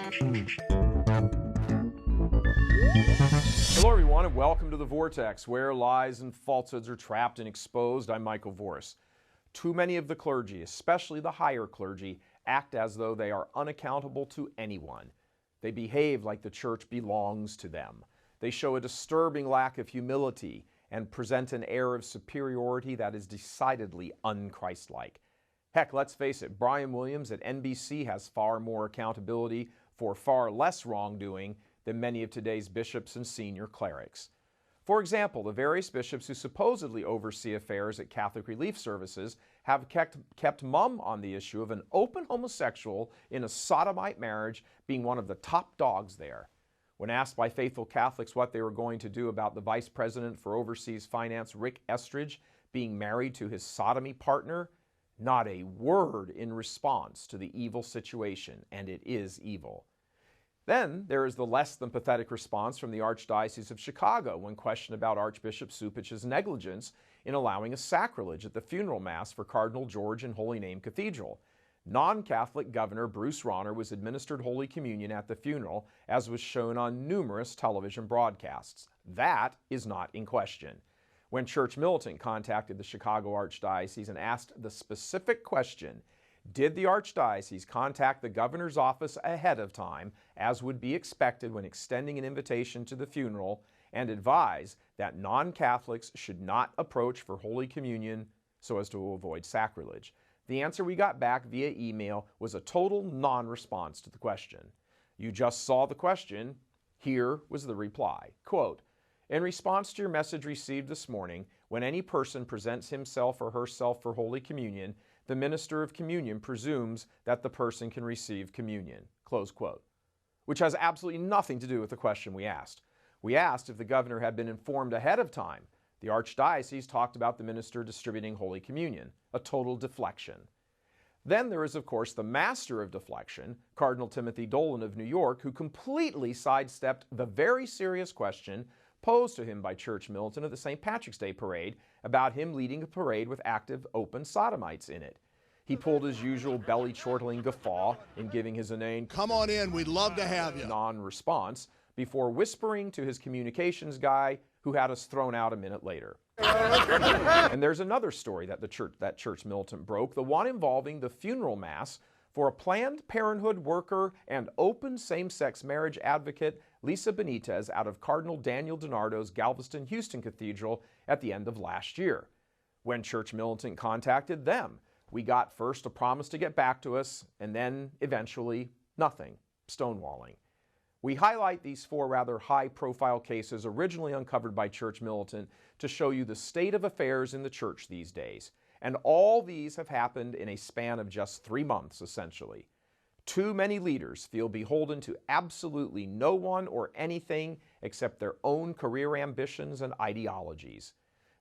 Hello everyone and welcome to The Vortex, where lies and falsehoods are trapped and exposed. I'm Michael Voris. Too many of the clergy, especially the higher clergy, act as though they are unaccountable to anyone. They behave like the church belongs to them. They show a disturbing lack of humility and present an air of superiority that is decidedly un-Christ-like. Heck, let's face it, Brian Williams at NBC has far more accountability for far less wrongdoing than many of today's bishops and senior clerics. For example, the various bishops who supposedly oversee affairs at Catholic Relief Services have kept mum on the issue of an open homosexual in a sodomite marriage being one of the top dogs there. When asked by faithful Catholics what they were going to do about the Vice President for Overseas Finance, Rick Estridge, being married to his sodomy partner, not a word in response to the evil situation, and it is evil. Then there is the less than pathetic response from the Archdiocese of Chicago when questioned about Archbishop Cupich's negligence in allowing a sacrilege at the funeral mass for Cardinal George in Holy Name Cathedral. Non-Catholic Governor Bruce Rauner was administered Holy Communion at the funeral, as was shown on numerous television broadcasts. That is not in question. When Church Militant contacted the Chicago Archdiocese and asked the specific question, did the Archdiocese contact the governor's office ahead of time, as would be expected when extending an invitation to the funeral, and advise that non-Catholics should not approach for Holy Communion so as to avoid sacrilege? The answer we got back via email was a total non-response to the question. You just saw the question. Here was the reply. Quote, "In response to your message received this morning, when any person presents himself or herself for Holy Communion, the minister of communion presumes that the person can receive communion," close quote. Which has absolutely nothing to do with the question we asked. We asked if the governor had been informed ahead of time. The Archdiocese talked about the minister distributing Holy Communion, a total deflection. Then there is, of course, the master of deflection, Cardinal Timothy Dolan of New York, who completely sidestepped the very serious question posed to him by Church Militant at the St. Patrick's Day parade about him leading a parade with active open sodomites in it. He pulled his usual belly-chortling guffaw in giving his inane "Come on in, we'd love to have you" non-response before whispering to his communications guy, who had us thrown out a minute later. And there's another story that Church Militant broke, the one involving the funeral mass for a Planned Parenthood worker and open same-sex marriage advocate Lisa Benitez out of Cardinal Daniel DiNardo's Galveston Houston Cathedral at the end of last year. When Church Militant contacted them, we got first a promise to get back to us, and then eventually nothing, stonewalling. We highlight these four rather high-profile cases originally uncovered by Church Militant to show you the state of affairs in the church these days. And all these have happened in a span of just 3 months, essentially. Too many leaders feel beholden to absolutely no one or anything except their own career ambitions and ideologies.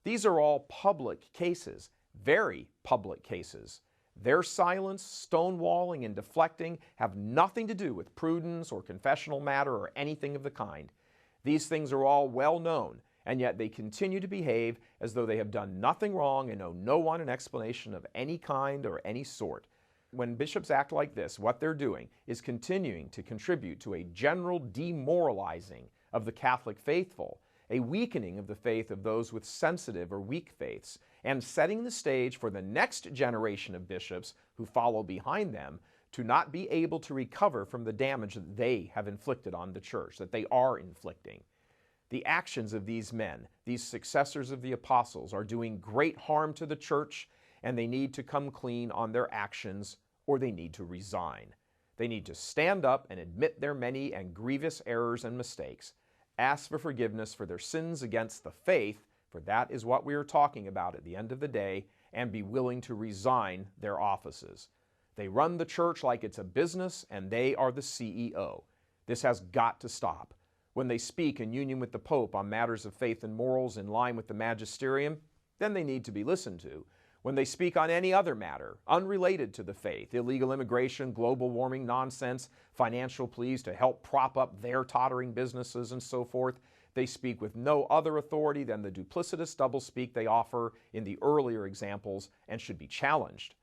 These are all public cases, very public cases. Their silence, stonewalling, and deflecting have nothing to do with prudence or confessional matter or anything of the kind. These things are all well known, and yet they continue to behave as though they have done nothing wrong and owe no one an explanation of any kind or any sort. When bishops act like this, what they're doing is continuing to contribute to a general demoralizing of the Catholic faithful, a weakening of the faith of those with sensitive or weak faiths, and setting the stage for the next generation of bishops who follow behind them to not be able to recover from the damage that they have inflicted on the church, that they are inflicting. The actions of these men, these successors of the apostles, are doing great harm to the church, and they need to come clean on their actions, or they need to resign. They need to stand up and admit their many and grievous errors and mistakes, ask for forgiveness for their sins against the faith, for that is what we are talking about at the end of the day, and be willing to resign their offices. They run the church like it's a business, and they are the CEO. This has got to stop. When they speak in union with the Pope on matters of faith and morals in line with the magisterium, then they need to be listened to. When they speak on any other matter, unrelated to the faith, illegal immigration, global warming nonsense, financial pleas to help prop up their tottering businesses and so forth, they speak with no other authority than the duplicitous doublespeak they offer in the earlier examples and should be challenged.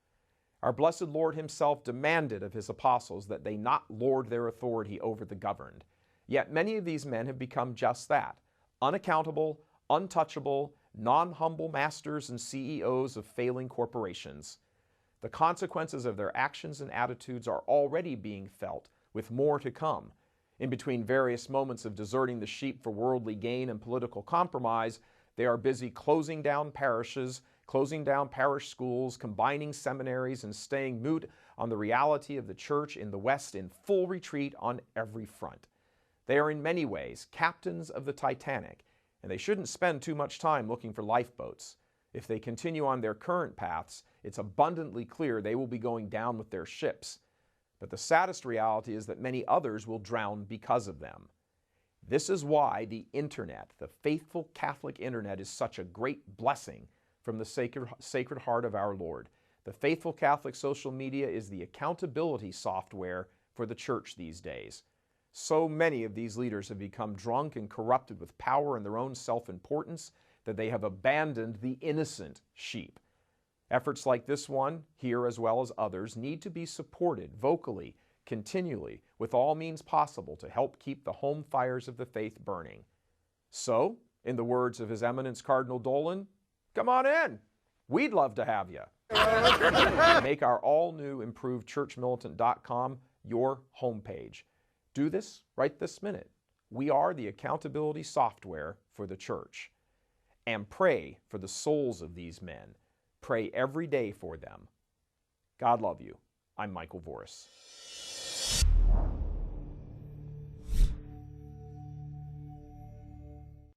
Our blessed Lord himself demanded of his apostles that they not lord their authority over the governed. Yet many of these men have become just that, unaccountable, untouchable, non-humble masters and CEOs of failing corporations. The consequences of their actions and attitudes are already being felt, with more to come. In between various moments of deserting the sheep for worldly gain and political compromise, they are busy closing down parishes, closing down parish schools, combining seminaries, and staying mute on the reality of the church in the West in full retreat on every front. They are in many ways captains of the Titanic, and they shouldn't spend too much time looking for lifeboats. If they continue on their current paths, it's abundantly clear they will be going down with their ships. But the saddest reality is that many others will drown because of them. This is why the internet, the faithful Catholic internet, is such a great blessing from the Sacred Heart of our Lord. The faithful Catholic social media is the accountability software for the church these days. So many of these leaders have become drunk and corrupted with power and their own self-importance that they have abandoned the innocent sheep. Efforts like this one, here as well as others, need to be supported vocally, continually, with all means possible to help keep the home fires of the faith burning. So, in the words of His Eminence Cardinal Dolan, come on in. We'd love to have you. Make our all-new improved churchmilitant.com your homepage. Do this right this minute. We are the accountability software for the church. And pray for the souls of these men. Pray every day for them. God love you. I'm Michael Voris.